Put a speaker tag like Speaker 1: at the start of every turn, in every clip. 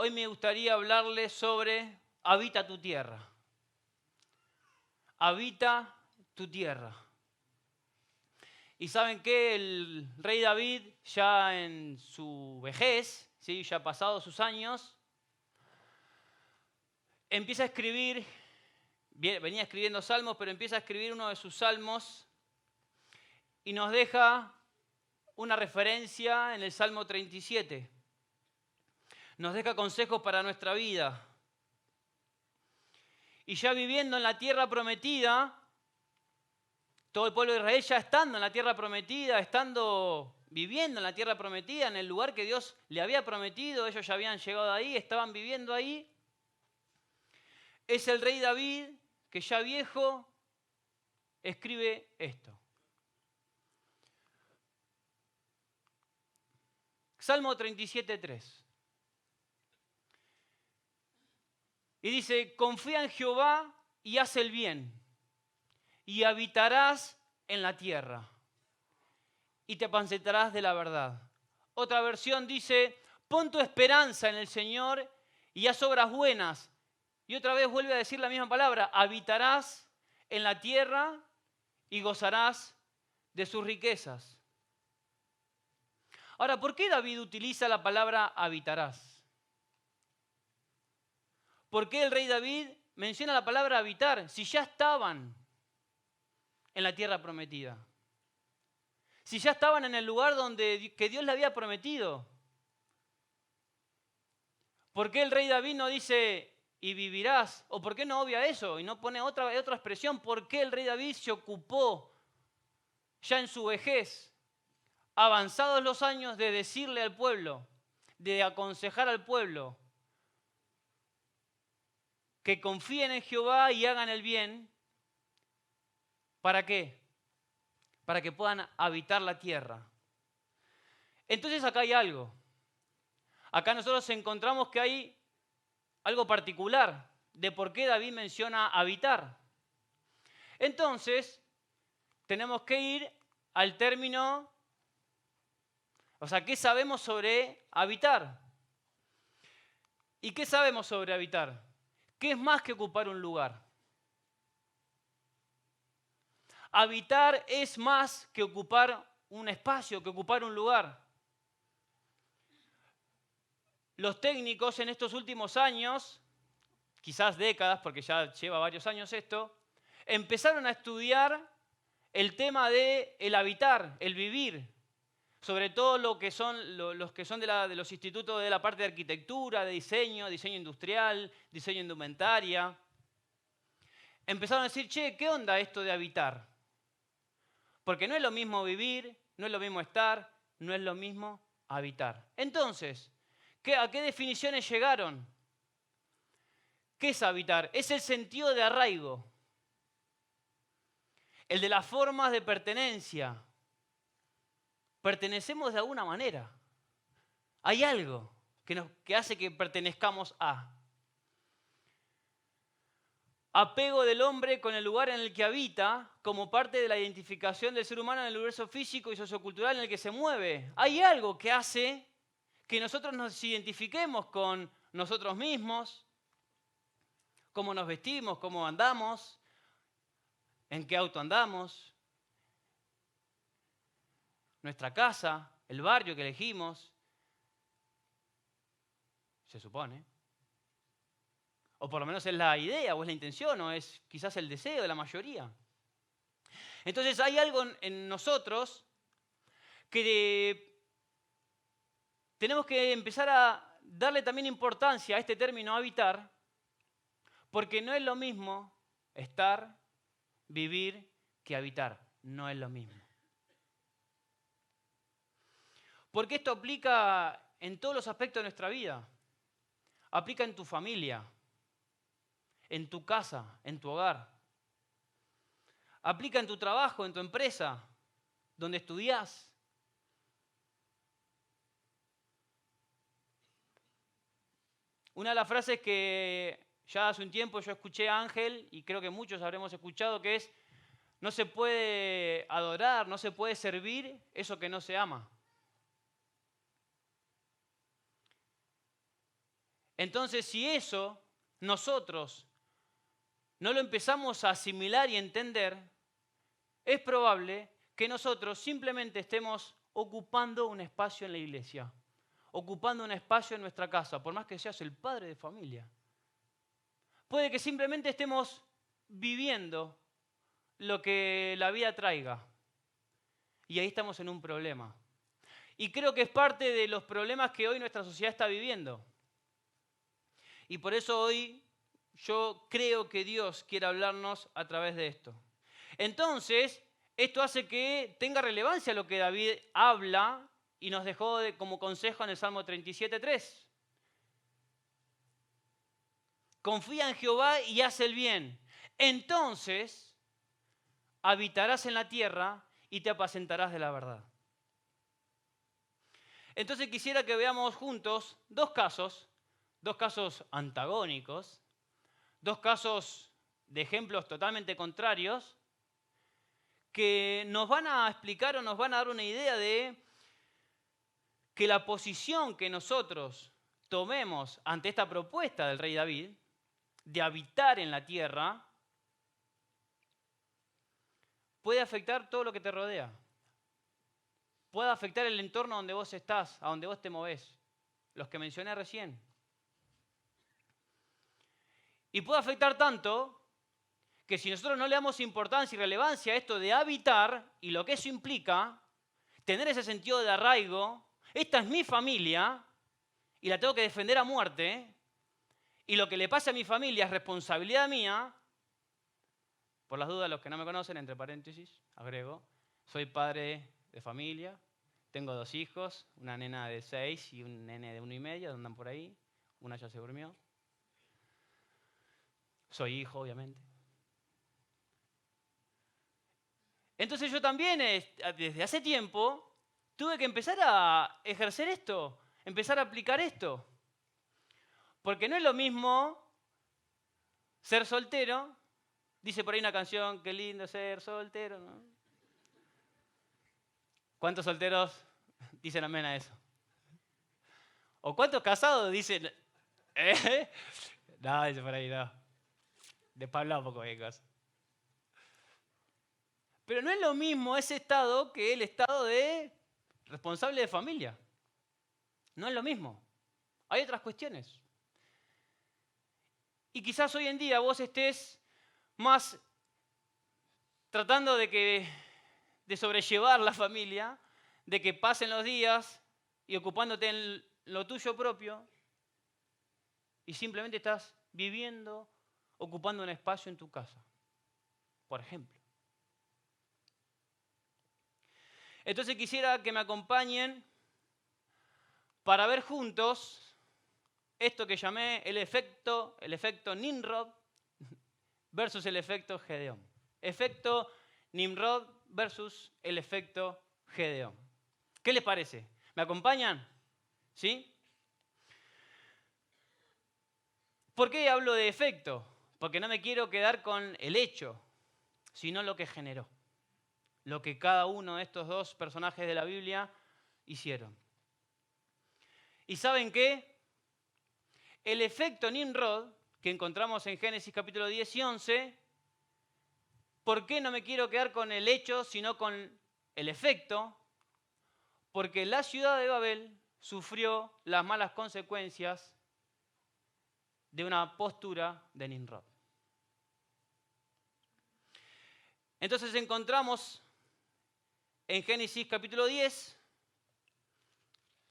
Speaker 1: Hoy me gustaría hablarles sobre habita tu tierra. Habita tu tierra. Y saben que el rey David, ya en su vejez, ¿sí? Ya pasados sus años, empieza a escribir, venía escribiendo salmos, pero empieza a escribir uno de sus salmos y nos deja una referencia en el Salmo 37. Nos deja consejos para nuestra vida. Y ya viviendo en la tierra prometida, todo el pueblo de Israel ya estando en la tierra prometida, viviendo en la tierra prometida, en el lugar que Dios le había prometido, ellos ya habían llegado ahí, estaban viviendo ahí. Es el rey David, que ya viejo, escribe esto. Salmo 37:3. Y dice, confía en Jehová y haz el bien, y habitarás en la tierra, y te apacentarás de la verdad. Otra versión dice, pon tu esperanza en el Señor y haz obras buenas. Y otra vez vuelve a decir la misma palabra, habitarás en la tierra y gozarás de sus riquezas. Ahora, ¿por qué David utiliza la palabra habitarás? ¿Por qué el rey David menciona la palabra habitar si ya estaban en la tierra prometida? Si ya estaban en el lugar que Dios le había prometido. ¿Por qué el rey David no dice y vivirás? ¿O por qué no obvia eso y no pone otra expresión? ¿Por qué el rey David se ocupó ya en su vejez, avanzados los años, de decirle al pueblo, de aconsejar al pueblo que confíen en Jehová y hagan el bien? ¿Para qué? Para que puedan habitar la tierra. Entonces acá hay algo. Acá nosotros encontramos que hay algo particular de por qué David menciona habitar. Entonces, tenemos que ir al término, o sea, ¿qué sabemos sobre habitar? ¿Y qué sabemos sobre habitar? ¿Qué es más que ocupar un lugar? Habitar es más que ocupar un espacio, que ocupar un lugar. Los técnicos en estos últimos años, quizás décadas, porque ya lleva varios años esto, empezaron a estudiar el tema de el habitar, el vivir, sobre todo los que son de los institutos de la parte de arquitectura, de diseño industrial, diseño indumentaria. Empezaron a decir, che, ¿qué onda esto de habitar? Porque no es lo mismo vivir, no es lo mismo estar, no es lo mismo habitar. Entonces, ¿a qué definiciones llegaron? ¿Qué es habitar? Es el sentido de arraigo, el de las formas de pertenencia. Pertenecemos de alguna manera. Hay algo que hace que pertenezcamos a. Apego del hombre con el lugar en el que habita como parte de la identificación del ser humano en el universo físico y sociocultural en el que se mueve. Hay algo que hace que nosotros nos identifiquemos con nosotros mismos, cómo nos vestimos, cómo andamos, en qué auto andamos, nuestra casa, el barrio que elegimos, se supone. O por lo menos es la idea, o es la intención, o es quizás el deseo de la mayoría. Entonces hay algo en nosotros que tenemos que empezar a darle también importancia a este término habitar, porque no es lo mismo estar, vivir, que habitar. No es lo mismo. Porque esto aplica en todos los aspectos de nuestra vida. Aplica en tu familia, en tu casa, en tu hogar. Aplica en tu trabajo, en tu empresa, donde estudiás. Una de las frases que ya hace un tiempo yo escuché a Ángel, y creo que muchos habremos escuchado, que es, no se puede adorar, no se puede servir eso que no se ama. Entonces, si eso nosotros no lo empezamos a asimilar y entender, es probable que nosotros simplemente estemos ocupando un espacio en la iglesia, ocupando un espacio en nuestra casa, por más que seas el padre de familia. Puede que simplemente estemos viviendo lo que la vida traiga. Y ahí estamos en un problema. Y creo que es parte de los problemas que hoy nuestra sociedad está viviendo. Y por eso hoy yo creo que Dios quiere hablarnos a través de esto. Entonces, esto hace que tenga relevancia lo que David habla y nos dejó como consejo en el Salmo 37:3. Confía en Jehová y haz el bien. Entonces habitarás en la tierra y te apacentarás de la verdad. Entonces quisiera que veamos juntos dos casos antagónicos, dos casos de ejemplos totalmente contrarios, que nos van a explicar o nos van a dar una idea de que la posición que nosotros tomemos ante esta propuesta del rey David de habitar en la tierra puede afectar todo lo que te rodea. Puede afectar el entorno donde vos estás, a donde vos te movés, los que mencioné recién. Y puede afectar tanto que si nosotros no le damos importancia y relevancia a esto de habitar y lo que eso implica, tener ese sentido de arraigo, esta es mi familia y la tengo que defender a muerte, y lo que le pase a mi familia es responsabilidad mía. Por las dudas, los que no me conocen, entre paréntesis, agrego, soy padre de familia, tengo 2 hijos, una nena de 6 y un nene de 1 y medio, andan por ahí, una ya se durmió. Soy hijo, obviamente. Entonces yo también, desde hace tiempo, tuve que empezar a ejercer esto, empezar a aplicar esto. Porque no es lo mismo ser soltero. Dice por ahí una canción, qué lindo ser soltero, ¿no? ¿Cuántos solteros dicen amén a eso? ¿O cuántos casados dicen, eh? No, dice por ahí, no. Después habla un poco de cosas. Pero no es lo mismo ese estado que el estado de responsable de familia. No es lo mismo. Hay otras cuestiones. Y quizás hoy en día vos estés más tratando de sobrellevar la familia, de que pasen los días y ocupándote en lo tuyo propio, y simplemente estás viviendo, ocupando un espacio en tu casa, por ejemplo. Entonces quisiera que me acompañen para ver juntos esto que llamé el efecto Nimrod versus el efecto Gedeón. Efecto Nimrod versus el efecto Gedeón. ¿Qué les parece? ¿Me acompañan? ¿Sí? ¿Por qué hablo de efecto? Porque no me quiero quedar con el hecho, sino lo que generó. Lo que cada uno de estos dos personajes de la Biblia hicieron. ¿Y saben qué? El efecto Nimrod, que encontramos en Génesis capítulo 10 y 11, ¿por qué no me quiero quedar con el hecho, sino con el efecto? Porque la ciudad de Babel sufrió las malas consecuencias de una postura de Nimrod. Entonces encontramos en Génesis capítulo 10,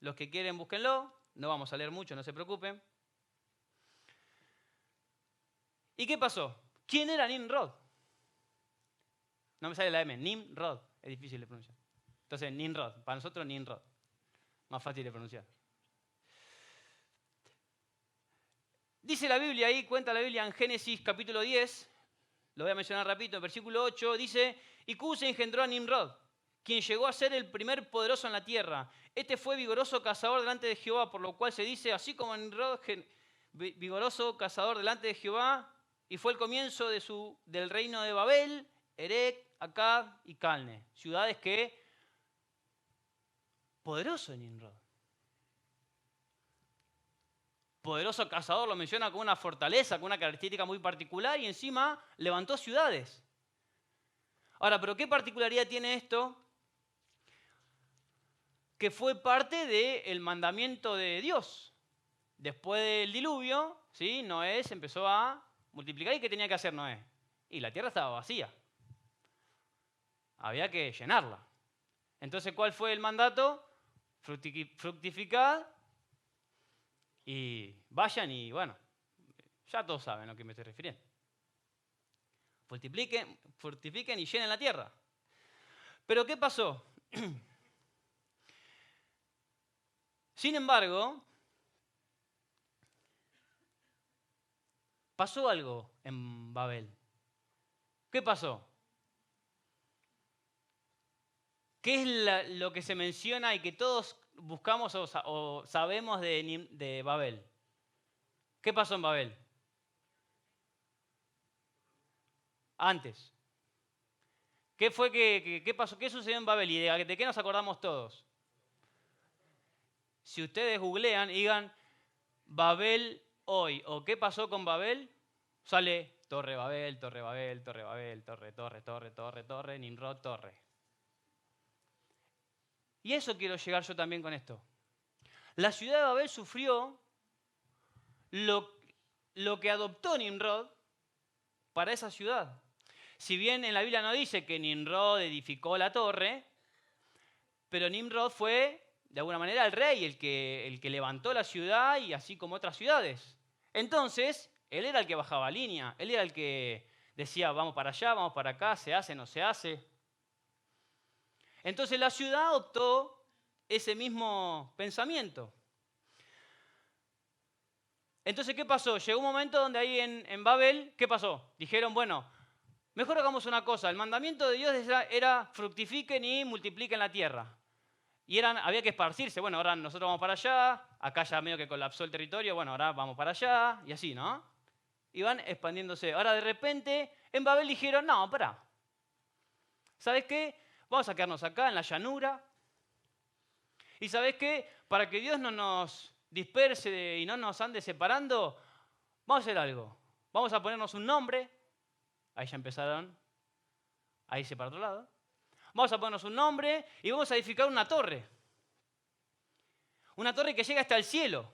Speaker 1: los que quieren búsquenlo, no vamos a leer mucho, no se preocupen. ¿Y qué pasó? ¿Quién era Nimrod? No me sale la M, Nimrod, es difícil de pronunciar. Entonces, Nimrod, para nosotros Nimrod, más fácil de pronunciar. Dice la Biblia ahí, cuenta la Biblia en Génesis capítulo 10, lo voy a mencionar rapidito, en versículo 8, dice, y Cus engendró a Nimrod, quien llegó a ser el primer poderoso en la tierra. Este fue vigoroso cazador delante de Jehová, por lo cual se dice, así como Nimrod, vigoroso cazador delante de Jehová, y fue el comienzo del reino de Babel, Erec, Acab y Calne, ciudades que, poderoso en Nimrod. poderoso cazador, lo menciona como una fortaleza, con una característica muy particular y encima levantó ciudades. Ahora, ¿pero qué particularidad tiene esto? Que fue parte del mandamiento de Dios. Después del diluvio, ¿sí? Noé se empezó a multiplicar. ¿Y qué tenía que hacer Noé? Y la tierra estaba vacía. Había que llenarla. Entonces, ¿cuál fue el mandato? Fructificad y vayan y, bueno, ya todos saben a qué me estoy refiriendo. Fructifiquen y llenen la tierra. Pero ¿qué pasó? Sin embargo, pasó algo en Babel. ¿Qué pasó? ¿Qué es lo que se menciona y que todos buscamos o sabemos de Babel? ¿Qué pasó en Babel? Antes. ¿Qué fue qué pasó? ¿Qué sucedió en Babel? ¿Y de qué nos acordamos todos? Si ustedes googlean y digan Babel hoy o qué pasó con Babel, sale Torre Babel, Torre Babel, Torre Babel, Torre, Nimrod, Torre. Y eso quiero llegar yo también con esto. La ciudad de Babel sufrió lo que adoptó Nimrod para esa ciudad. Si bien en la Biblia no dice que Nimrod edificó la torre, pero Nimrod fue, de alguna manera, el rey, el que levantó la ciudad y así como otras ciudades. Entonces, él era el que bajaba línea, él era el que decía, vamos para allá, vamos para acá, se hace, no se hace. Entonces la ciudad adoptó ese mismo pensamiento. Entonces, ¿qué pasó? Llegó un momento donde ahí en Babel, ¿qué pasó? Dijeron, bueno, mejor hagamos una cosa. El mandamiento de Dios era fructifiquen y multipliquen la tierra. Y había que esparcirse. Bueno, ahora nosotros vamos para allá. Acá ya medio que colapsó el territorio. Bueno, ahora vamos para allá. Y así, ¿no? Y van expandiéndose. Ahora de repente en Babel dijeron, no, pará. ¿Sabes qué? Vamos a quedarnos acá en la llanura. ¿Y sabes qué? Para que Dios no nos disperse y no nos ande separando, vamos a hacer algo. Vamos a ponernos un nombre. Ahí ya empezaron a irse para otro lado. Vamos a ponernos un nombre y vamos a edificar una torre. Una torre que llega hasta el cielo.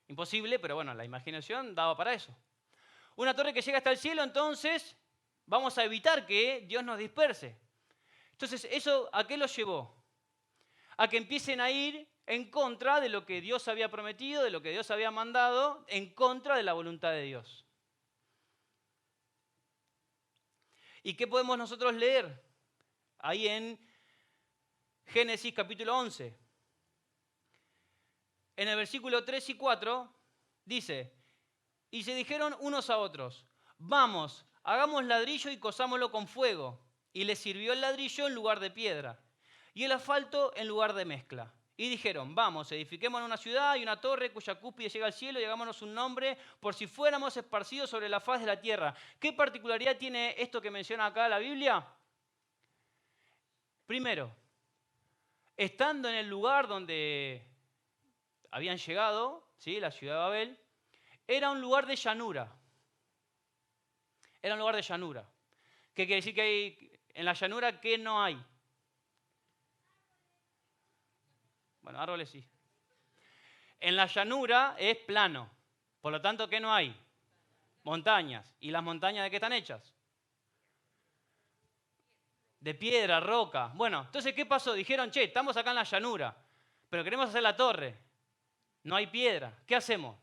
Speaker 1: Imposible, pero bueno, la imaginación daba para eso. Una torre que llega hasta el cielo, entonces vamos a evitar que Dios nos disperse. Entonces, ¿eso a qué los llevó? A que empiecen a ir en contra de lo que Dios había prometido, de lo que Dios había mandado, en contra de la voluntad de Dios. ¿Y qué podemos nosotros leer? Ahí en Génesis capítulo 11. En el versículo 3 y 4 dice, y se dijeron unos a otros, vamos, hagamos ladrillo y cosámoslo con fuego. Y les sirvió el ladrillo en lugar de piedra y el asfalto en lugar de mezcla. Y dijeron, vamos, edifiquemos una ciudad y una torre cuya cúspide llega al cielo y hagámonos un nombre por si fuéramos esparcidos sobre la faz de la tierra. ¿Qué particularidad tiene esto que menciona acá la Biblia? Primero, estando en el lugar donde habían llegado, ¿sí? La ciudad de Babel, era un lugar de llanura. Era un lugar de llanura. ¿Qué quiere decir que hay en la llanura qué no hay? Bueno, árboles sí. En la llanura es plano. Por lo tanto, ¿qué no hay? Montañas. ¿Y las montañas de qué están hechas? De piedra, roca. Bueno, entonces, ¿qué pasó? Dijeron, che, estamos acá en la llanura, pero queremos hacer la torre. No hay piedra. ¿Qué hacemos?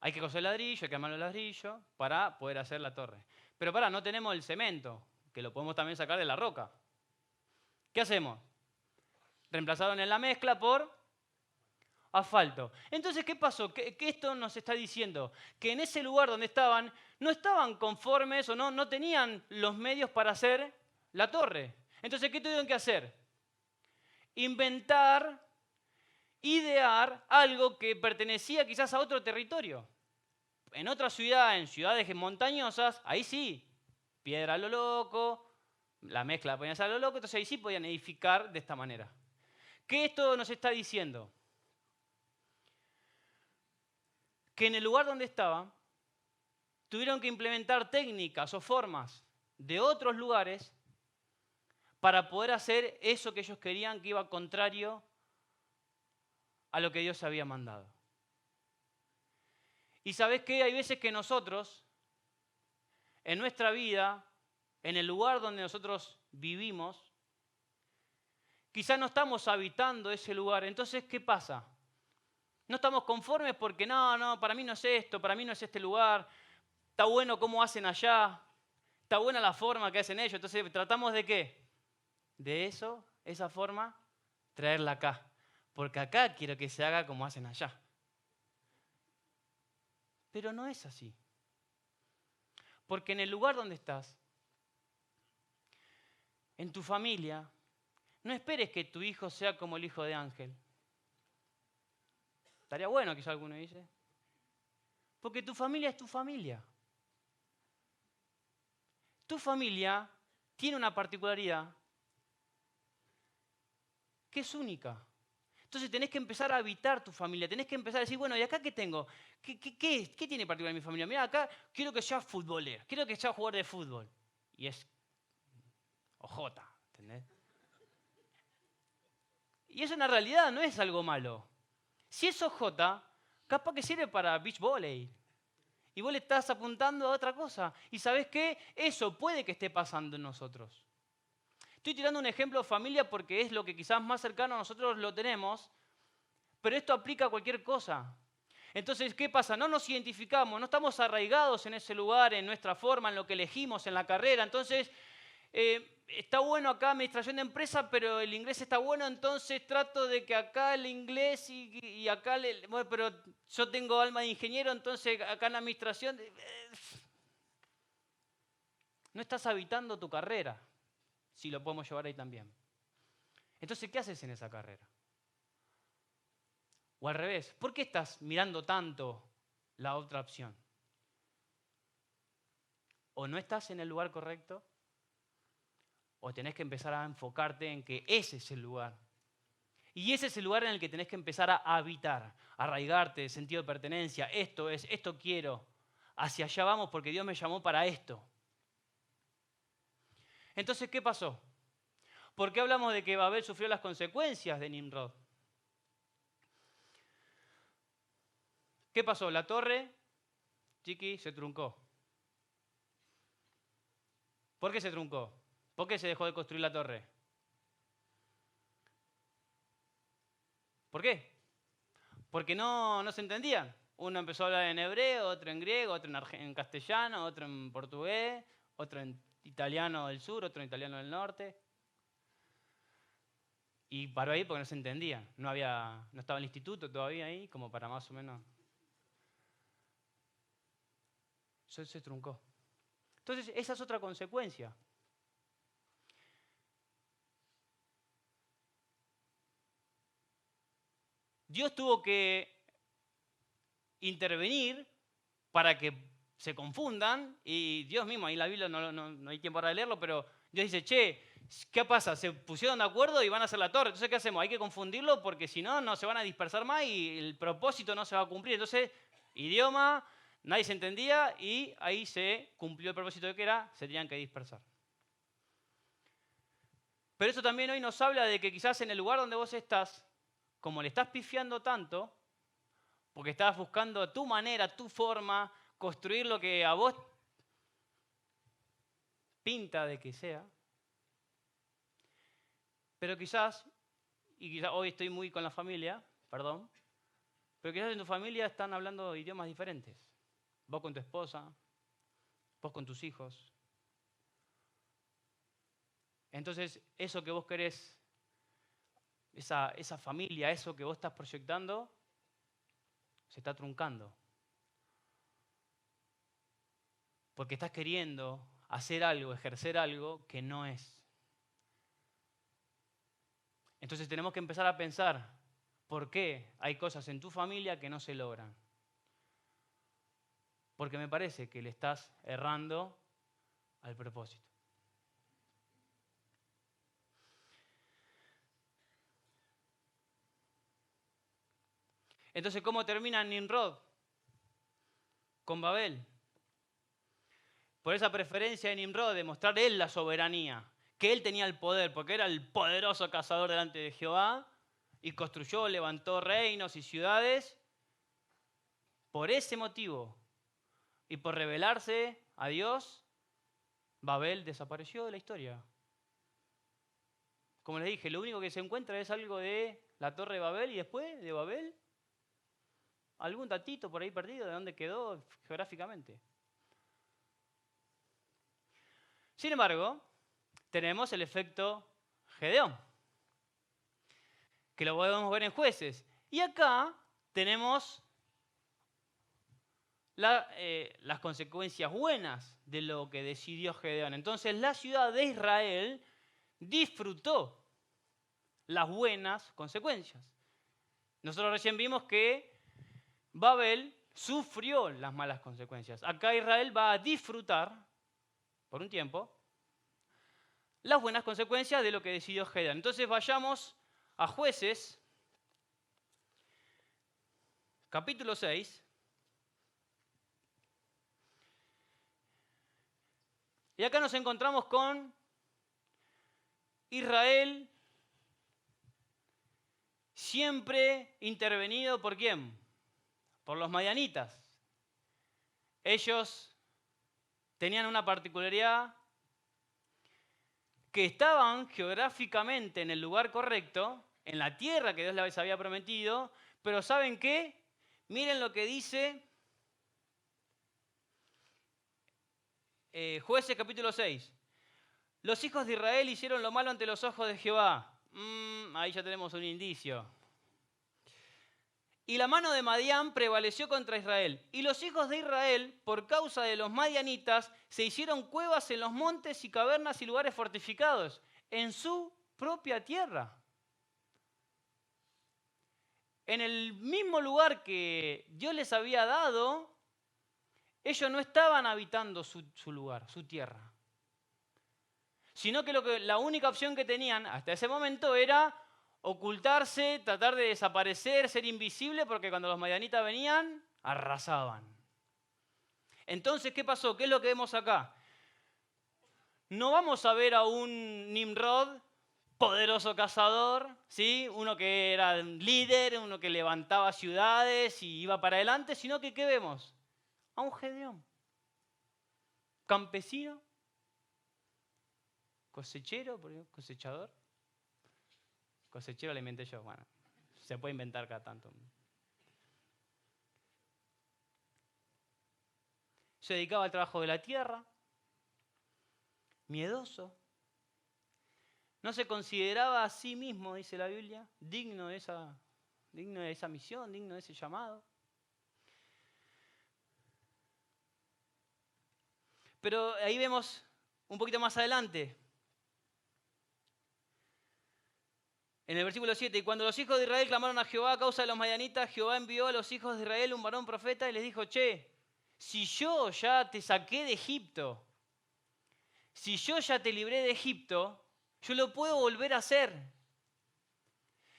Speaker 1: Hay que coser ladrillo, hay que armar los ladrillos para poder hacer la torre. Pero no tenemos el cemento, que lo podemos también sacar de la roca. ¿Qué hacemos? Reemplazaron en la mezcla por asfalto. Entonces, ¿qué pasó? ¿Qué esto nos está diciendo? Que en ese lugar donde estaban, no estaban conformes o no tenían los medios para hacer la torre. Entonces, ¿qué tuvieron que hacer? Inventar, idear algo que pertenecía quizás a otro territorio. En otra ciudad, en ciudades montañosas, ahí sí, piedra a lo loco, la mezcla la podían hacer a lo loco, entonces ahí sí podían edificar de esta manera. ¿Qué esto nos está diciendo? que en el lugar donde estaban tuvieron que implementar técnicas o formas de otros lugares para poder hacer eso que ellos querían, que iba contrario a lo que Dios había mandado. Y ¿sabés qué? Hay veces que nosotros, en nuestra vida, en el lugar donde nosotros vivimos, quizás no estamos habitando ese lugar. Entonces, ¿qué pasa? No estamos conformes porque no, para mí no es esto, para mí no es este lugar, está bueno cómo hacen allá, está buena la forma que hacen ellos. Entonces, ¿tratamos de qué? De eso, esa forma, traerla acá. Porque acá quiero que se haga como hacen allá. Pero no es así. Porque en el lugar donde estás, en tu familia, no esperes que tu hijo sea como el hijo de Ángel. Estaría bueno, quizá alguno dice. Porque tu familia es tu familia. Tu familia tiene una particularidad que es única. Entonces tenés que empezar a habitar tu familia, tenés que empezar a decir, bueno, ¿y acá qué tengo? ¿Qué tiene particular mi familia? Mira, acá quiero que sea futbolero, quiero que sea jugador de fútbol. Y es ojota, ¿entendés? Y es una realidad, no es algo malo. Si es ojota, capaz que sirve para beach volley. Y vos le estás apuntando a otra cosa. ¿Y sabés qué? Eso puede que esté pasando en nosotros. Estoy tirando un ejemplo de familia porque es lo que quizás más cercano a nosotros lo tenemos, pero esto aplica a cualquier cosa. Entonces, ¿qué pasa? No nos identificamos, no estamos arraigados en ese lugar, en nuestra forma, en lo que elegimos, en la carrera. Entonces, está bueno acá administración de empresa, pero el inglés está bueno, entonces trato de que acá el inglés y acá, bueno, pero yo tengo alma de ingeniero, entonces acá en la administración... No estás habitando tu carrera, si lo podemos llevar ahí también. Entonces, ¿qué haces en esa carrera? O al revés, ¿por qué estás mirando tanto la otra opción? O no estás en el lugar correcto, o tenés que empezar a enfocarte en que ese es el lugar. Y ese es el lugar en el que tenés que empezar a habitar, a arraigarte, sentido de pertenencia. Esto es, esto quiero. Hacia allá vamos porque Dios me llamó para esto. Entonces, ¿qué pasó? ¿Por qué hablamos de que Babel sufrió las consecuencias de Nimrod? ¿Qué pasó? La torre, chiqui, se truncó. ¿Por qué se truncó? ¿Por qué se dejó de construir la torre? ¿Por qué? Porque no se entendían. Uno empezó a hablar en hebreo, otro en griego, otro en castellano, otro en portugués, otro en italiano del sur, otro en italiano del norte. Y paró ahí porque no se entendían. No estaba el instituto todavía ahí, como para más o menos. Eso se truncó. Entonces, esa es otra consecuencia. Dios tuvo que intervenir para que se confundan, y Dios mismo, ahí en la Biblia no hay tiempo para leerlo, pero Dios dice, che, ¿qué pasa? Se pusieron de acuerdo y van a hacer la torre, entonces ¿qué hacemos? Hay que confundirlo porque si no, no se van a dispersar más y el propósito no se va a cumplir. Entonces, idioma, nadie se entendía y ahí se cumplió el propósito de que era, se tenían que dispersar. Pero eso también hoy nos habla de que quizás en el lugar donde vos estás, como le estás pifiando tanto, porque estabas buscando tu manera, tu forma, construir lo que a vos pinta de que sea. Pero quizás hoy estoy muy con la familia, perdón, pero quizás en tu familia están hablando idiomas diferentes. Vos con tu esposa, vos con tus hijos. Entonces, eso que vos querés, esa familia, eso que vos estás proyectando, se está truncando. Porque estás queriendo hacer algo, ejercer algo que no es. Entonces tenemos que empezar a pensar por qué hay cosas en tu familia que no se logran. Porque me parece que le estás errando al propósito. Entonces, ¿cómo termina Nimrod? con Babel. Por esa preferencia de Nimrod de mostrar él la soberanía, que él tenía el poder, porque era el poderoso cazador delante de Jehová, y construyó, levantó reinos y ciudades. Por ese motivo y por rebelarse a Dios, Babel desapareció de la historia. Como les dije, lo único que se encuentra es algo de la Torre de Babel y después de Babel, algún datito por ahí perdido de dónde quedó geográficamente. Sin embargo, tenemos el efecto Gedeón, que lo podemos ver en Jueces. Y acá tenemos las consecuencias buenas de lo que decidió Gedeón. Entonces la ciudad de Israel disfrutó las buenas consecuencias. Nosotros recién vimos que Babel sufrió las malas consecuencias. Acá Israel va a disfrutar, por un tiempo, las buenas consecuencias de lo que decidió Gedeón. Entonces vayamos a Jueces, capítulo 6. Y acá nos encontramos con Israel siempre intervenido ¿por quién? Por los madianitas. Ellos tenían una particularidad, que estaban geográficamente en el lugar correcto, en la tierra que Dios les había prometido, pero ¿saben qué? Miren lo que dice Jueces capítulo 6. Los hijos de Israel hicieron lo malo ante los ojos de Jehová. Ahí ya tenemos un indicio. Y la mano de Madián prevaleció contra Israel. Y los hijos de Israel, por causa de los madianitas, se hicieron cuevas en los montes y cavernas y lugares fortificados, en su propia tierra. En el mismo lugar que Dios les había dado, ellos no estaban habitando su lugar, su tierra. Sino que la única opción que tenían hasta ese momento era ocultarse, tratar de desaparecer, ser invisible, porque cuando los madianitas venían, arrasaban. Entonces, ¿qué pasó? ¿Qué es lo que vemos acá? No vamos a ver a un Nimrod, poderoso cazador, ¿sí? Uno que era líder, uno que levantaba ciudades y iba para adelante, sino que ¿qué vemos? A un Gedeón, campesino, cosechero, cosechador. Cosechero le inventé yo, bueno, se puede inventar cada tanto. Se dedicaba al trabajo de la tierra, miedoso. No se consideraba a sí mismo, dice la Biblia, digno de esa misión, digno de ese llamado. Pero ahí vemos un poquito más adelante, en el versículo 7, y cuando los hijos de Israel clamaron a Jehová a causa de los madianitas, Jehová envió a los hijos de Israel un varón profeta y les dijo, che, si yo ya te saqué de Egipto, si yo ya te libré de Egipto, yo lo puedo volver a hacer.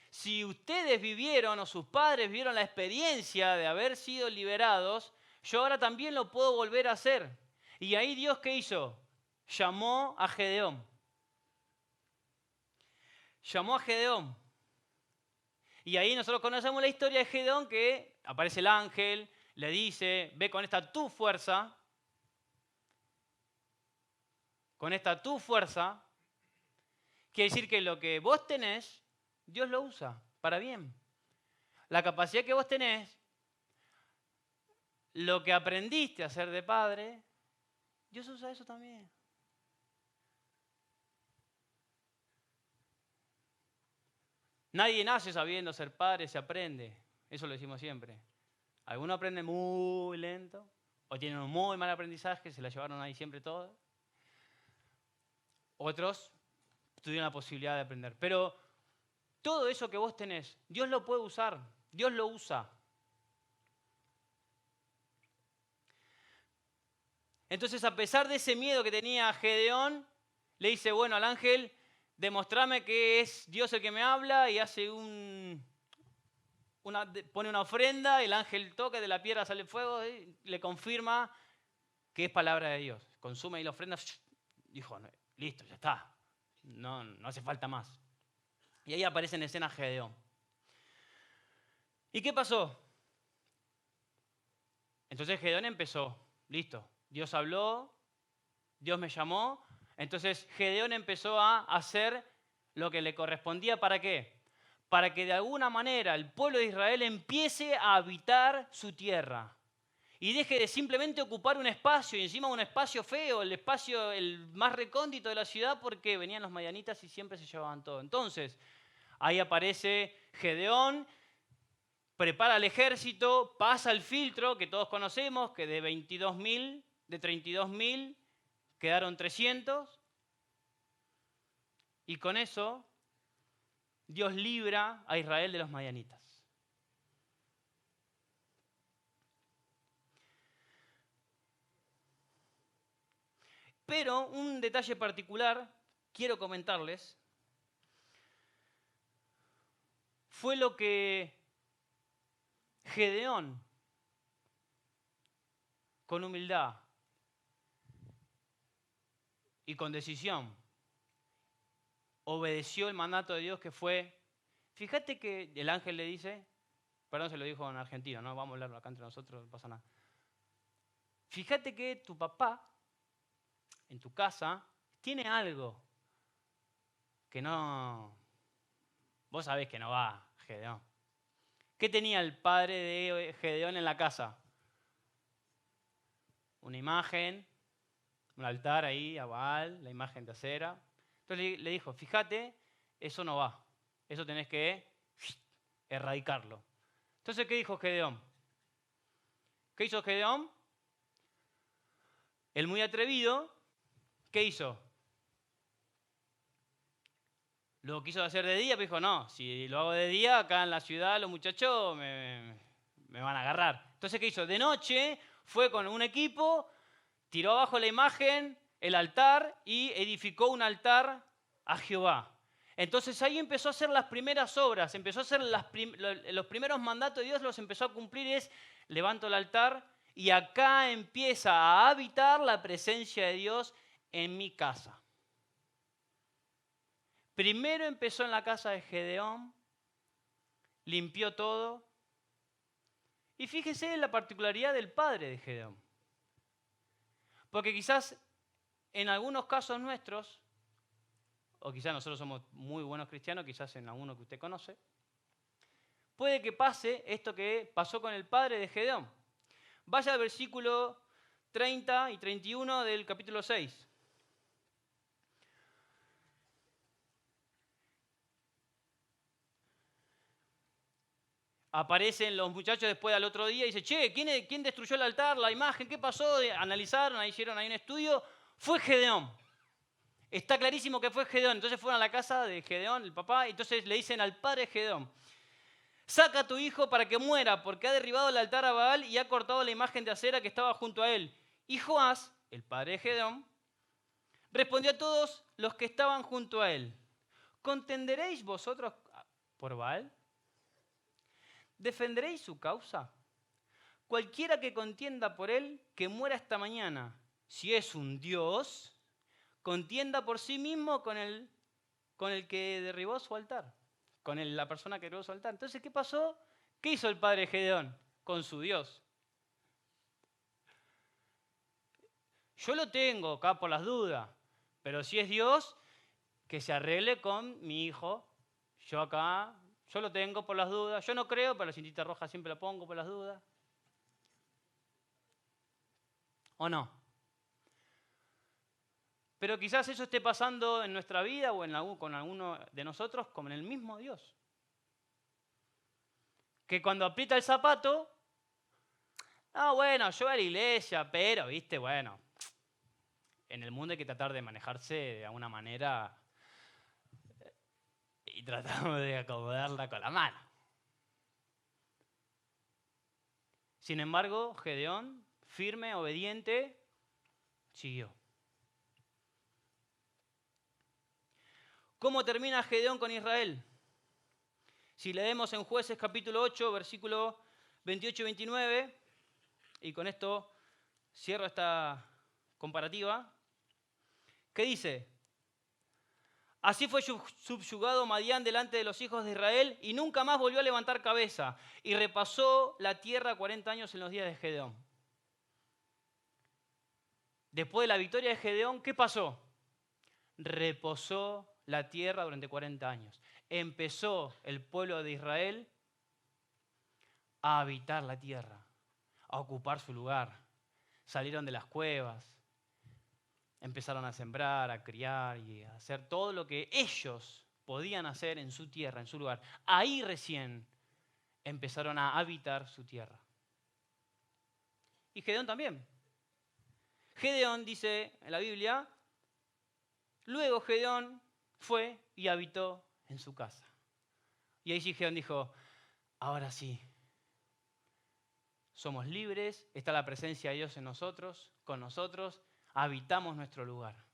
Speaker 1: Si ustedes vivieron o sus padres vivieron la experiencia de haber sido liberados, yo ahora también lo puedo volver a hacer. Y ahí Dios, ¿qué hizo? Llamó a Gedeón. Llamó a Gedeón. Y ahí nosotros conocemos la historia de Gedeón, que aparece el ángel, le dice, ve con esta tu fuerza. Con esta tu fuerza. Quiere decir que lo que vos tenés, Dios lo usa para bien. La capacidad que vos tenés, lo que aprendiste a hacer de padre, Dios usa eso también. Nadie nace sabiendo ser padre, se aprende. Eso lo decimos siempre. Algunos aprenden muy lento o tienen un muy mal aprendizaje, se la llevaron ahí siempre todo. Otros tuvieron la posibilidad de aprender. Pero todo eso que vos tenés, Dios lo puede usar. Dios lo usa. Entonces, a pesar de ese miedo que tenía Gedeón, le dice, bueno, al ángel, demostrame que es Dios el que me habla, y hace un pone una ofrenda, el ángel toca, de la piedra sale fuego, y le confirma que es palabra de Dios. Consume ahí la ofrenda, dijo, listo, ya está, no hace falta más. Y ahí aparece en escena Gedeón. ¿Y qué pasó? Entonces Gedeón empezó, listo, Dios habló, Dios me llamó, entonces Gedeón empezó a hacer lo que le correspondía. ¿Para qué? Para que de alguna manera el pueblo de Israel empiece a habitar su tierra y deje de simplemente ocupar un espacio, y encima un espacio feo, el espacio el más recóndito de la ciudad, porque venían los madianitas y siempre se llevaban todo. Entonces, ahí aparece Gedeón, prepara el ejército, pasa el filtro que todos conocemos, que de 22.000, de 32.000, quedaron 300, y con eso Dios libra a Israel de los madianitas. Pero un detalle particular quiero comentarles, fue lo que Gedeón, con humildad y con decisión, obedeció el mandato de Dios, que fue, fíjate que el ángel le dice, perdón, se lo dijo en argentino, no vamos a hablarlo acá entre nosotros, no pasa nada. Fíjate que tu papá, en tu casa, tiene algo que no, vos sabés que no va, Gedeón. ¿Qué tenía el padre de Gedeón en la casa? Una imagen, un altar ahí, a Baal, la imagen de acera. Entonces le dijo, fíjate, eso no va, eso tenés que erradicarlo. Entonces, ¿qué dijo Gedeón? ¿Qué hizo Gedeón? El muy atrevido, ¿qué hizo? Lo quiso hacer de día, pero dijo, no, si lo hago de día, acá en la ciudad los muchachos me van a agarrar. Entonces, ¿qué hizo? De noche fue con un equipo, tiró abajo la imagen, el altar, y edificó un altar a Jehová. Entonces ahí empezó a hacer las primeras obras, empezó a hacer los primeros mandatos de Dios, los empezó a cumplir, es levanto el altar y acá empieza a habitar la presencia de Dios en mi casa. Primero empezó en la casa de Gedeón, limpió todo, y fíjese en la particularidad del padre de Gedeón. Porque quizás en algunos casos nuestros, o quizás nosotros somos muy buenos cristianos, quizás en alguno que usted conoce, puede que pase esto que pasó con el padre de Gedeón. Vaya al versículo 30 y 31 del capítulo 6. Aparecen los muchachos después al otro día y dicen, che, ¿quién destruyó el altar, la imagen? ¿Qué pasó? Analizaron, hicieron ahí un estudio. Fue Gedeón. Está clarísimo que fue Gedeón. Entonces fueron a la casa de Gedeón, el papá, y entonces le dicen al padre de Gedeón, saca a tu hijo para que muera, porque ha derribado el altar a Baal y ha cortado la imagen de acera que estaba junto a él. Y Joás, el padre de Gedeón, respondió a todos los que estaban junto a él, ¿contenderéis vosotros por Baal? ¿Defenderéis su causa? Cualquiera que contienda por él, que muera esta mañana. Si es un dios, contienda por sí mismo con el que derribó su altar, con la persona que derribó su altar. Entonces, ¿qué pasó? ¿Qué hizo el padre Gedeón con su Dios? Yo lo tengo acá por las dudas, pero si es Dios, que se arregle con mi hijo. Yo lo tengo por las dudas. Yo no creo, pero la cintita roja siempre la pongo por las dudas. ¿O no? Pero quizás eso esté pasando en nuestra vida o con alguno de nosotros como en el mismo Dios. Que cuando aprieta el zapato, bueno, yo voy a la iglesia, pero, viste, bueno, en el mundo hay que tratar de manejarse de alguna manera y tratamos de acomodarla con la mano. Sin embargo, Gedeón, firme, obediente, siguió. ¿Cómo termina Gedeón con Israel? Si leemos en Jueces capítulo 8, versículo 28 y 29, y con esto cierro esta comparativa, ¿qué dice? Así fue subyugado Madián delante de los hijos de Israel y nunca más volvió a levantar cabeza. Y repasó la tierra 40 años en los días de Gedeón. Después de la victoria de Gedeón, ¿qué pasó? Reposó la tierra durante 40 años. Empezó el pueblo de Israel a habitar la tierra, a ocupar su lugar. Salieron de las cuevas, empezaron a sembrar, a criar y a hacer todo lo que ellos podían hacer en su tierra, en su lugar. Ahí recién empezaron a habitar su tierra. Y Gedeón también. Gedeón dice en la Biblia, luego Gedeón fue y habitó en su casa. Y ahí sí Gedeón dijo, ahora sí, somos libres, está la presencia de Dios en nosotros, con nosotros, habitamos nuestro lugar.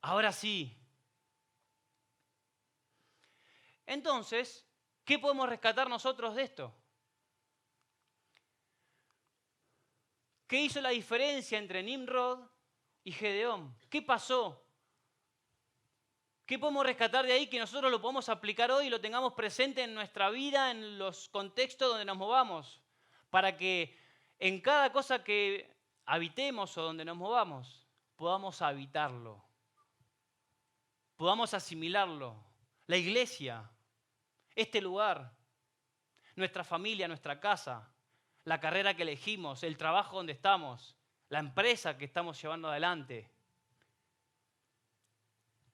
Speaker 1: Ahora sí. Entonces, ¿qué podemos rescatar nosotros de esto? ¿Qué hizo la diferencia entre Nimrod y Gedeón? ¿Qué pasó? ¿Qué podemos rescatar de ahí que nosotros lo podamos aplicar hoy y lo tengamos presente en nuestra vida, en los contextos donde nos movamos? Para que en cada cosa que habitemos o donde nos movamos, podamos habitarlo, podamos asimilarlo. La iglesia, este lugar, nuestra familia, nuestra casa, la carrera que elegimos, el trabajo donde estamos, la empresa que estamos llevando adelante.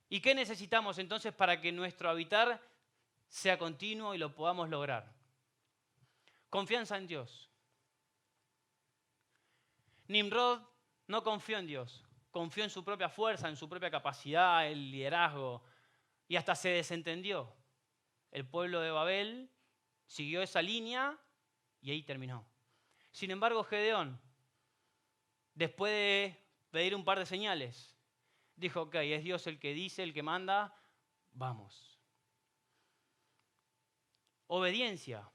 Speaker 1: ¿Y qué necesitamos entonces para que nuestro habitar sea continuo y lo podamos lograr? Confianza en Dios. Nimrod no confió en Dios, confió en su propia fuerza, en su propia capacidad, el liderazgo, y hasta se desentendió. El pueblo de Babel siguió esa línea y ahí terminó. Sin embargo, Gedeón, después de pedir un par de señales, dijo, ok, es Dios el que dice, el que manda, vamos. Obediencia.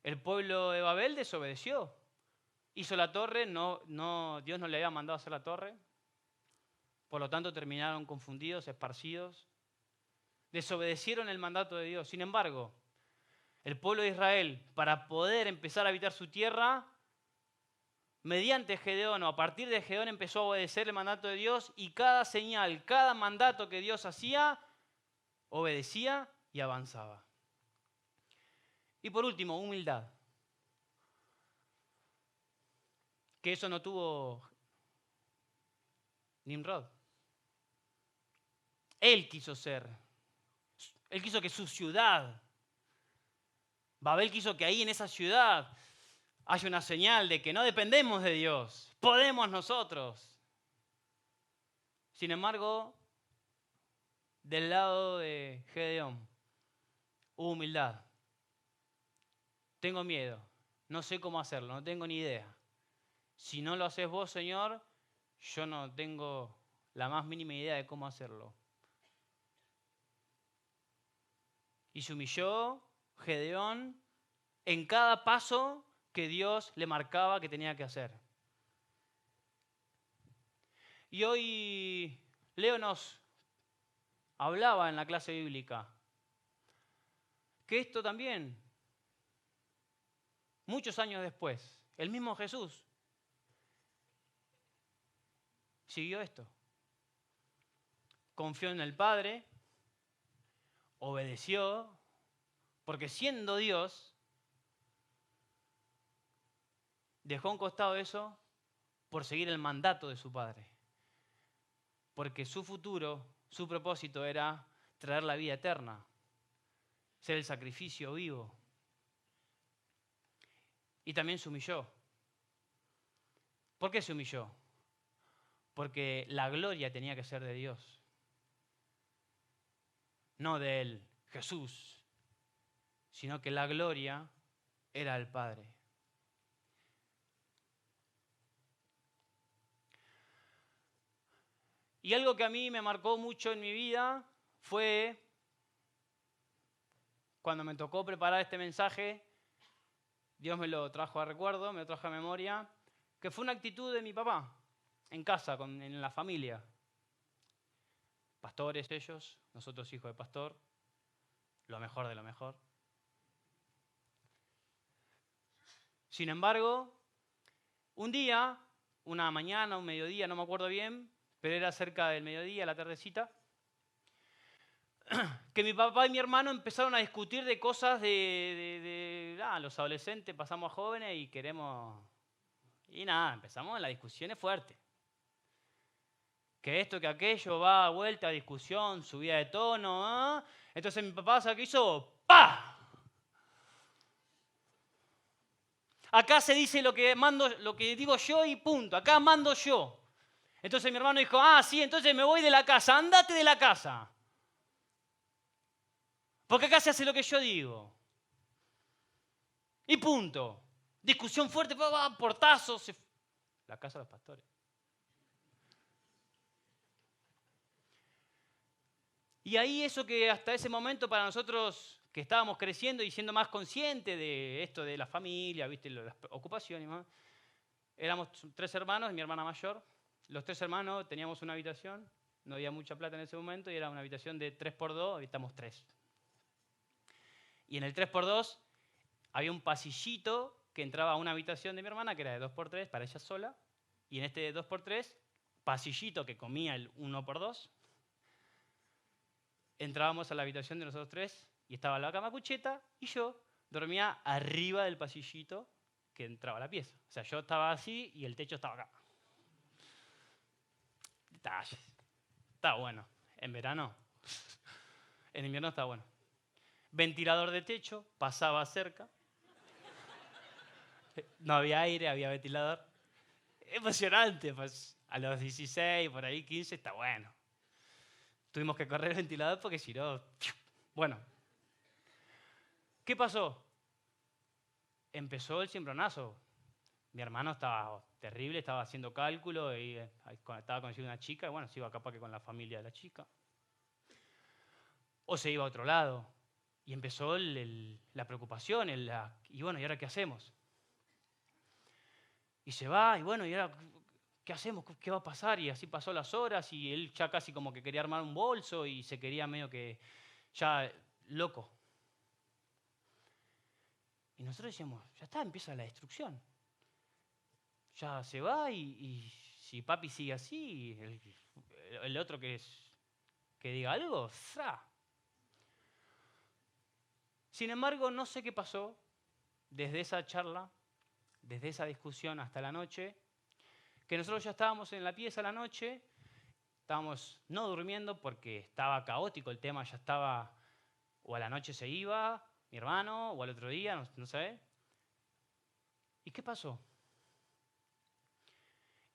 Speaker 1: El pueblo de Babel desobedeció. Hizo la torre, Dios no le había mandado hacer la torre. Por lo tanto, terminaron confundidos, esparcidos. Desobedecieron el mandato de Dios. Sin embargo, el pueblo de Israel, para poder empezar a habitar su tierra, mediante Gedeón o a partir de Gedeón empezó a obedecer el mandato de Dios y cada señal, cada mandato que Dios hacía, obedecía y avanzaba. Y por último, humildad. Que eso no tuvo Nimrod. Él quiso que su ciudad, Babel quiso que ahí en esa ciudad haya una señal de que no dependemos de Dios, podemos nosotros. Sin embargo, del lado de Gedeón, hubo humildad. Tengo miedo, no sé cómo hacerlo, no tengo ni idea. Si no lo haces vos, Señor, yo no tengo la más mínima idea de cómo hacerlo. Y se humilló Gedeón en cada paso que Dios le marcaba que tenía que hacer. Y hoy Leo nos hablaba en la clase bíblica que esto también, muchos años después, el mismo Jesús siguió esto. Confió en el Padre, obedeció, porque siendo Dios, dejó a un costado eso por seguir el mandato de su Padre. Porque su futuro, su propósito era traer la vida eterna, ser el sacrificio vivo. Y también se humilló. ¿Por qué se humilló? Porque la gloria tenía que ser de Dios, no de él, Jesús, sino que la gloria era del Padre. Y algo que a mí me marcó mucho en mi vida fue cuando me tocó preparar este mensaje, Dios me lo trajo a recuerdo, me lo trajo a memoria, que fue una actitud de mi papá, en casa, en la familia. Pastores ellos, nosotros hijos de pastor, lo mejor de lo mejor. Sin embargo, un día, una mañana, un mediodía, no me acuerdo bien, pero era cerca del mediodía, la tardecita, que mi papá y mi hermano empezaron a discutir de cosas los adolescentes pasamos a jóvenes y queremos... Y nada, empezamos las discusiones fuertes. Que esto, que aquello, va a vuelta, discusión, subida de tono. ¿Eh? Entonces mi papá, ¿sabe qué hizo? ¡Pah! Acá se dice lo que digo yo y punto. Acá mando yo. Entonces mi hermano dijo, sí, entonces me voy de la casa. Andate de la casa. Porque acá se hace lo que yo digo. Y punto. Discusión fuerte, portazos. La casa de los pastores. Y ahí eso que hasta ese momento para nosotros que estábamos creciendo y siendo más conscientes de esto de la familia, ¿viste? Las ocupaciones, ¿no? Éramos 3 hermanos y mi hermana mayor. Los 3 hermanos teníamos una habitación, no había mucha plata en ese momento y era una habitación de 3x2, habitamos 3. Y en el 3x2 había un pasillito que entraba a una habitación de mi hermana que era de 2x3 para ella sola. Y en este 2x3, pasillito que comía el 1x2, entrábamos a la habitación de nosotros 3 y estaba la cama cucheta y yo dormía arriba del pasillito que entraba a la pieza. O sea, yo estaba así y el techo estaba acá. Detalles. Está bueno. En verano. En invierno está bueno. Ventilador de techo, pasaba cerca. No había aire, había ventilador. Emocionante, pues a los 16, por ahí 15, está bueno. Tuvimos que correr el ventilador porque si no... Bueno. ¿Qué pasó? Empezó el cimbronazo. Mi hermano estaba terrible, estaba haciendo cálculo y estaba conociendo una chica y bueno, se iba capaz que con la familia de la chica. O se iba a otro lado. Y empezó la preocupación, y bueno, ¿y ahora qué hacemos? Y se va, y bueno, ¿y ahora qué hacemos? ¿Qué va a pasar? Y así pasó las horas y él ya casi como que quería armar un bolso y se quería medio que ya loco. Y nosotros decíamos, ya está, empieza la destrucción. Ya se va y si papi sigue así, el otro que diga algo, ¡fra! Sin embargo, no sé qué pasó desde esa charla, desde esa discusión hasta la noche, que nosotros ya estábamos en la pieza a la noche, estábamos no durmiendo porque estaba caótico el tema, ya estaba, o a la noche se iba mi hermano, o al otro día, no sé. ¿Y qué pasó?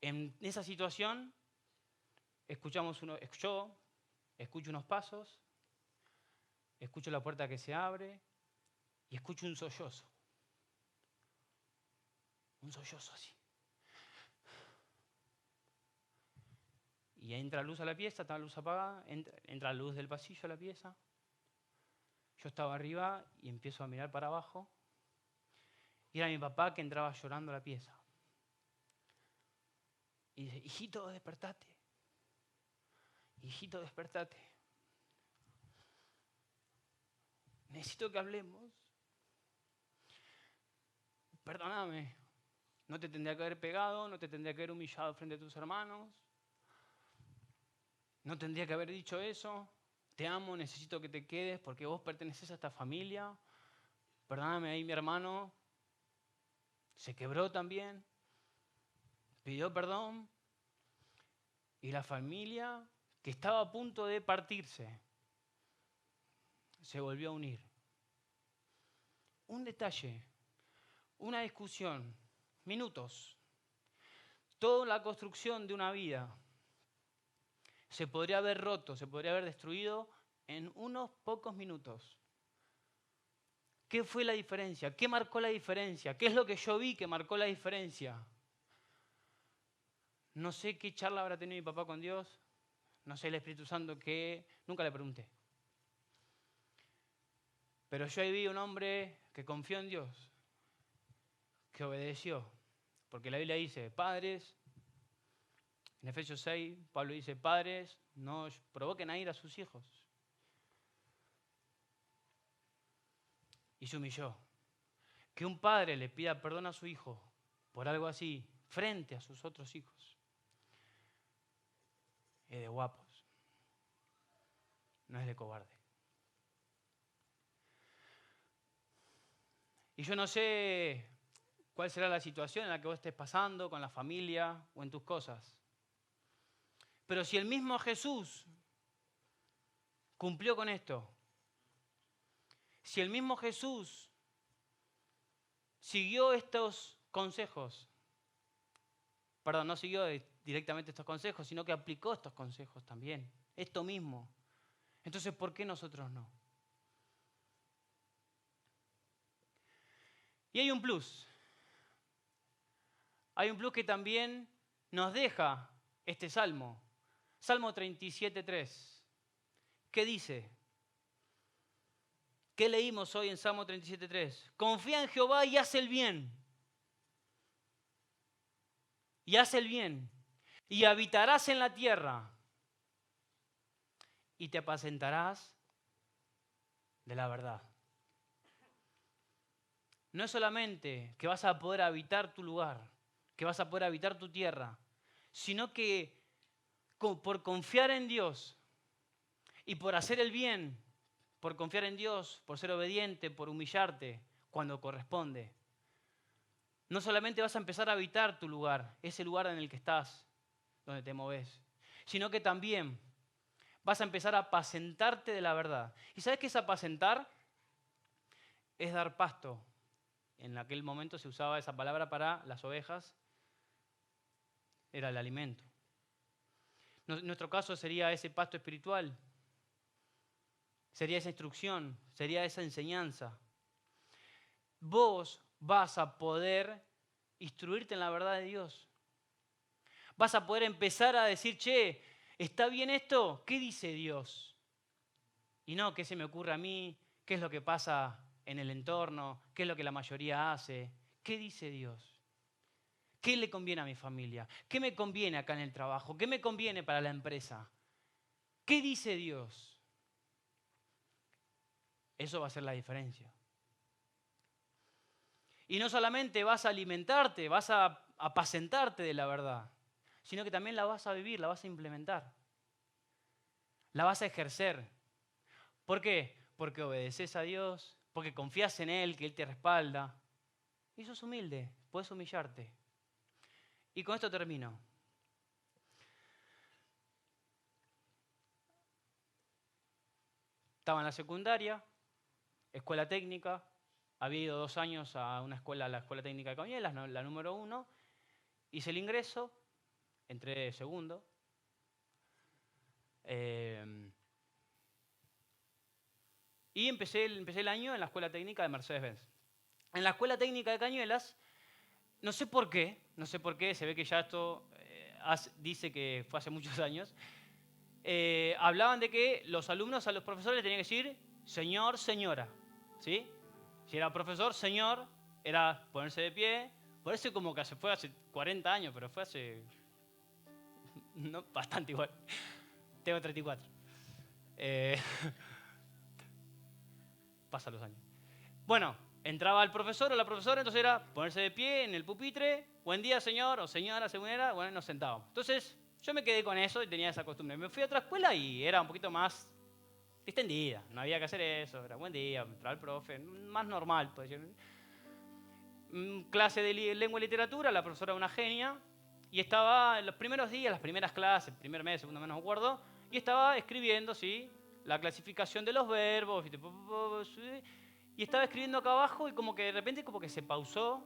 Speaker 1: En esa situación, yo escucho unos pasos, escucho la puerta que se abre y escucho un sollozo. Un sollozo así. Y entra luz a la pieza, está la luz apagada, entra la luz del pasillo a la pieza. Yo estaba arriba y empiezo a mirar para abajo. Y era mi papá que entraba llorando a la pieza. Y dice, hijito, despertate. Hijito, despertate. Necesito que hablemos. Perdóname. No te tendría que haber pegado, no te tendría que haber humillado frente a tus hermanos. No tendría que haber dicho eso. Te amo, necesito que te quedes porque vos perteneces a esta familia. Perdóname, ahí mi hermano se quebró también. Pidió perdón. Y la familia, que estaba a punto de partirse, se volvió a unir. Un detalle, una discusión, minutos. Toda la construcción de una vida se podría haber roto, se podría haber destruido en unos pocos minutos. ¿Qué fue la diferencia? ¿Qué marcó la diferencia? ¿Qué es lo que yo vi que marcó la diferencia? No sé qué charla habrá tenido mi papá con Dios. No sé el Espíritu Santo qué, nunca le pregunté. Pero yo ahí vi un hombre que confió en Dios, que obedeció. Porque la Biblia dice, padres, en Efesios 6, Pablo dice, padres, no provoquen a ir a sus hijos. Y se humilló. Que un padre le pida perdón a su hijo por algo así, frente a sus otros hijos, es de guapos, no es de cobarde. Y yo no sé cuál será la situación en la que vos estés pasando con la familia o en tus cosas. Pero si el mismo Jesús cumplió con esto, si el mismo Jesús siguió estos consejos, perdón, no siguió directamente estos consejos, sino que aplicó estos consejos también, esto mismo. Entonces, ¿por qué nosotros no? Y hay un plus. Hay un plus que también nos deja este salmo. Salmo 37:3. ¿Qué dice? ¿Qué leímos hoy en Salmo 37:3? Confía en Jehová y haz el bien. Y haz el bien. Y habitarás en la tierra. Y te apacentarás de la verdad. No es solamente que vas a poder habitar tu lugar, que vas a poder habitar tu tierra, sino que por confiar en Dios y por hacer el bien, por confiar en Dios, por ser obediente, por humillarte cuando corresponde, no solamente vas a empezar a habitar tu lugar, ese lugar en el que estás, donde te moves, sino que también vas a empezar a apacentarte de la verdad. ¿Y sabes qué es apacentar? Es dar pasto. En aquel momento se usaba esa palabra para las ovejas, era el alimento. En nuestro caso sería ese pasto espiritual, sería esa instrucción, sería esa enseñanza. Vos vas a poder instruirte en la verdad de Dios. Vas a poder empezar a decir, che, ¿está bien esto? ¿Qué dice Dios? Y no, ¿qué se me ocurre a mí? ¿Qué es lo que pasa en el entorno? ¿Qué es lo que la mayoría hace? ¿Qué dice Dios? ¿Qué le conviene a mi familia? ¿Qué me conviene acá en el trabajo? ¿Qué me conviene para la empresa? ¿Qué dice Dios? Eso va a ser la diferencia. Y no solamente vas a alimentarte, vas a apacentarte de la verdad, sino que también la vas a vivir, la vas a implementar. La vas a ejercer. ¿Por qué? Porque obedeces a Dios, porque confías en Él, que Él te respalda. Y sos humilde, puedes humillarte. Y con esto termino. Estaba en la secundaria, escuela técnica, había ido 2 años a la escuela técnica de Cañuelas, la número 1, hice el ingreso, entré segundo. Y empecé el año en la escuela técnica de Mercedes-Benz. En la escuela técnica de Cañuelas, no sé por qué, se ve que ya esto dice que fue hace muchos años, hablaban de que los alumnos a los profesores les tenían que decir señor, señora, ¿sí? Si era profesor, señor, era ponerse de pie. Por eso como que fue hace 40 años, pero fue hace no, bastante igual. Tengo 34. Pasa los años. Bueno, entraba el profesor o la profesora, entonces era ponerse de pie en el pupitre. Buen día, señor o señora, según era. Bueno, nos sentábamos. Entonces, yo me quedé con eso y tenía esa costumbre. Me fui a otra escuela y era un poquito más distendida. No había que hacer eso. Era buen día, entraba el profe. Más normal, puede decir. Clase de lengua y literatura, la profesora una genia. Y estaba en los primeros días, las primeras clases, el primer mes, segundo mes, no me acuerdo. Y estaba escribiendo, ¿sí? La clasificación de los verbos. Y estaba escribiendo acá abajo y como que de repente como que se pausó.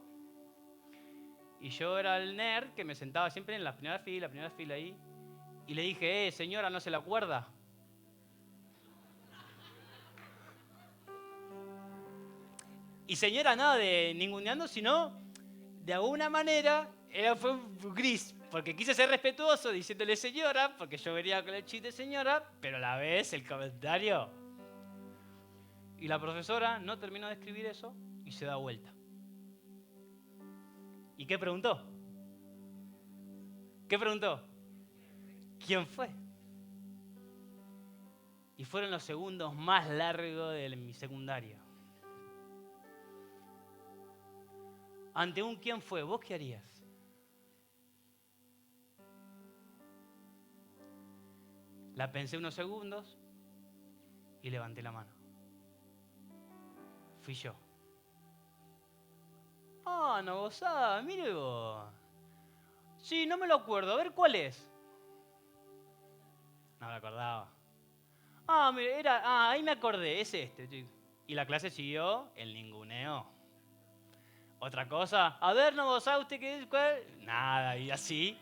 Speaker 1: Y yo era el nerd que me sentaba siempre en la primera fila ahí. Y le dije, señora, ¿no se la acuerda? Y señora, nada de ninguneando, sino de alguna manera fue gris. Porque quise ser respetuoso diciéndole señora, porque yo venía con el chiste de señora, pero a la vez el comentario. Y la profesora no terminó de escribir eso y se da vuelta. ¿Y qué preguntó? ¿Qué preguntó? ¿Quién fue? Y fueron los segundos más largos de mi secundaria. Ante un ¿quién fue? ¿Vos qué harías? La pensé unos segundos y levanté la mano. Fui yo. Ah, no gozaba, mire vos. Sí, no me lo acuerdo. A ver, ¿cuál es? No me acordaba. Ah, mire, ahí me acordé, es este. Y la clase siguió el ninguneo. Otra cosa, a ver, no gozaba usted qué es, cuál. Nada, y así.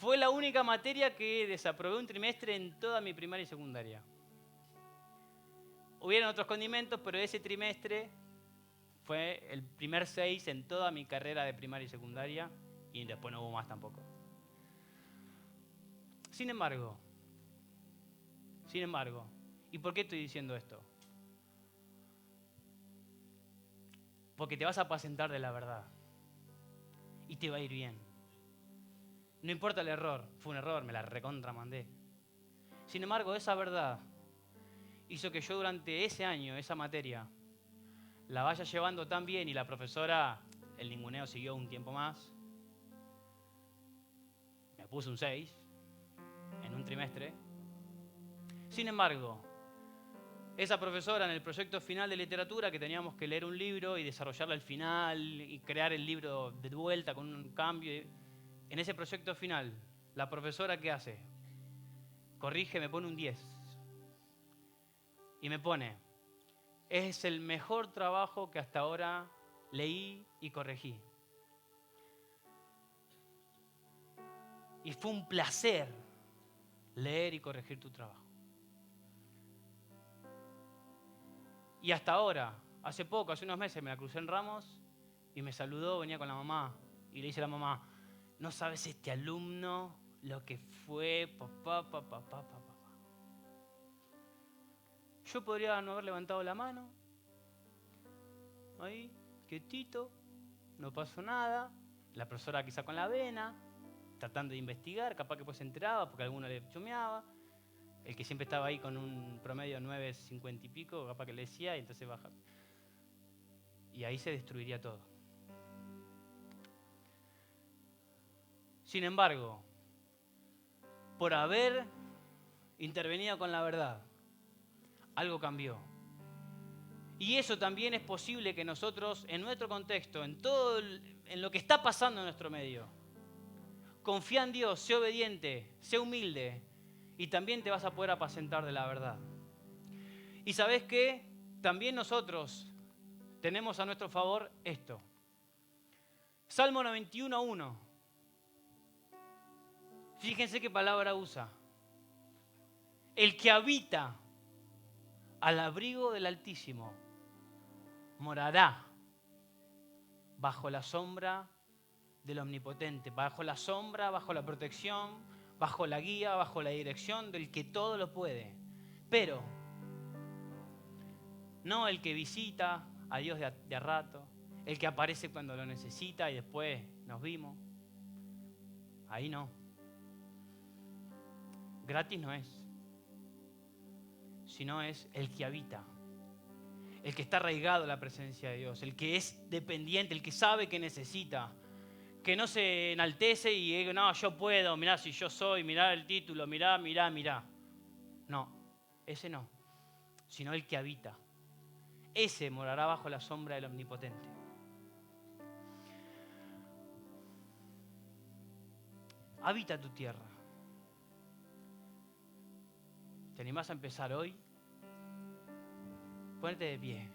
Speaker 1: Fue la única materia que desaprobé un trimestre en toda mi primaria y secundaria. Hubieron otros condimentos, pero ese trimestre fue el primer 6 en toda mi carrera de primaria y secundaria y después no hubo más tampoco. Sin embargo, ¿y por qué estoy diciendo esto? Porque te vas a apacentar de la verdad y te va a ir bien. No importa el error, fue un error, me la recontramandé. Sin embargo, esa verdad hizo que yo durante ese año, esa materia, la vaya llevando tan bien y la profesora, el ninguneo siguió un tiempo más. Me puso un 6 en un trimestre. Sin embargo, esa profesora en el proyecto final de literatura, que teníamos que leer un libro y desarrollarlo al final y crear el libro de vuelta con un cambio, en ese proyecto final, la profesora ¿qué hace? Corrige, me pone un 10. Y me pone, es el mejor trabajo que hasta ahora leí y corregí. Y fue un placer leer y corregir tu trabajo. Y hasta ahora, hace unos meses, me la crucé en Ramos y me saludó, venía con la mamá. Y le dice a la mamá, no sabes este alumno lo que fue, papá. Yo podría no haber levantado la mano, ahí, quietito, no pasó nada. La profesora quizá con la vena, tratando de investigar, capaz que pues se enteraba porque alguno le chumeaba. El que siempre estaba ahí con un promedio 9,50 y pico, capaz que le decía y entonces baja. Y ahí se destruiría todo. Sin embargo, por haber intervenido con la verdad, algo cambió. Y eso también es posible que nosotros, en nuestro contexto, en lo que está pasando en nuestro medio, confía en Dios, sé obediente, sé humilde, y también te vas a poder apacentar de la verdad. Y ¿sabés qué? También nosotros tenemos a nuestro favor esto. Salmo 91:1. Fíjense qué palabra usa. El que habita al abrigo del Altísimo morará bajo la sombra del Omnipotente, bajo la sombra, bajo la protección, bajo la guía, bajo la dirección del que todo lo puede. Pero no el que visita a Dios de a rato, el que aparece cuando lo necesita y después nos vimos. Ahí no. Gratis no es, sino es el que habita, el que está arraigado a la presencia de Dios, el que es dependiente, el que sabe que necesita, que no se enaltece y diga, no, yo puedo, mirá si yo soy, mirá el título, mirá. No, ese no, sino el que habita. Ese morará bajo la sombra del Omnipotente. Habita tu tierra. ¿Te animás a empezar hoy? Ponete de pie.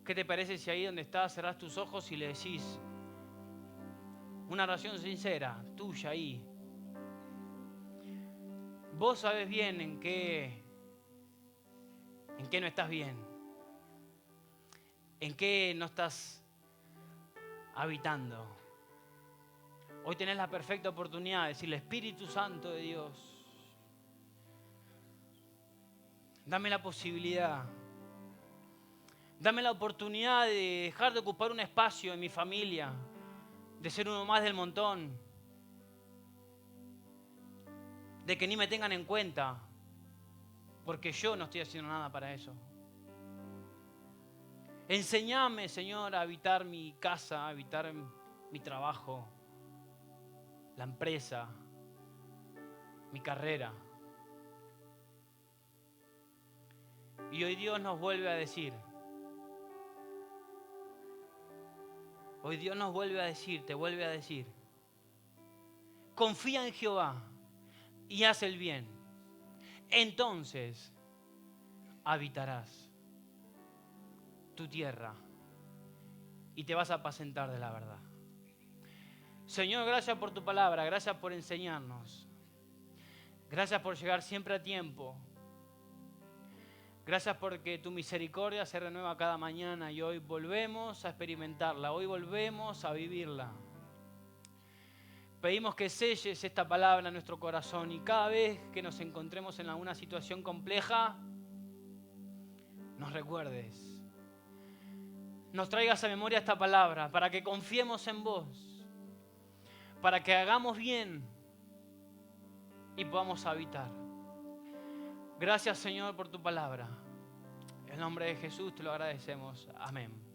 Speaker 1: ¿Qué te parece si ahí donde estás cerrás tus ojos y le decís una oración sincera, tuya ahí? Vos sabés bien en qué no estás bien, en qué no estás habitando. Hoy tenés la perfecta oportunidad de decirle, Espíritu Santo de Dios, dame la posibilidad, dame la oportunidad de dejar de ocupar un espacio en mi familia, de ser uno más del montón, de que ni me tengan en cuenta, porque yo no estoy haciendo nada para eso. Enséñame, Señor, a habitar mi casa, a habitar mi trabajo, la empresa, mi carrera. Y hoy Dios nos vuelve a decir, te vuelve a decir, confía en Jehová y haz el bien. Entonces habitarás tu tierra y te vas a apacentar de la verdad. Señor, gracias por tu palabra, gracias por enseñarnos. Gracias por llegar siempre a tiempo. Gracias porque tu misericordia se renueva cada mañana y hoy volvemos a experimentarla, hoy volvemos a vivirla. Pedimos que selles esta palabra en nuestro corazón y cada vez que nos encontremos en alguna situación compleja, nos recuerdes. Nos traigas a memoria esta palabra para que confiemos en vos, para que hagamos bien y podamos habitar. Gracias, Señor, por tu palabra. En el nombre de Jesús te lo agradecemos. Amén.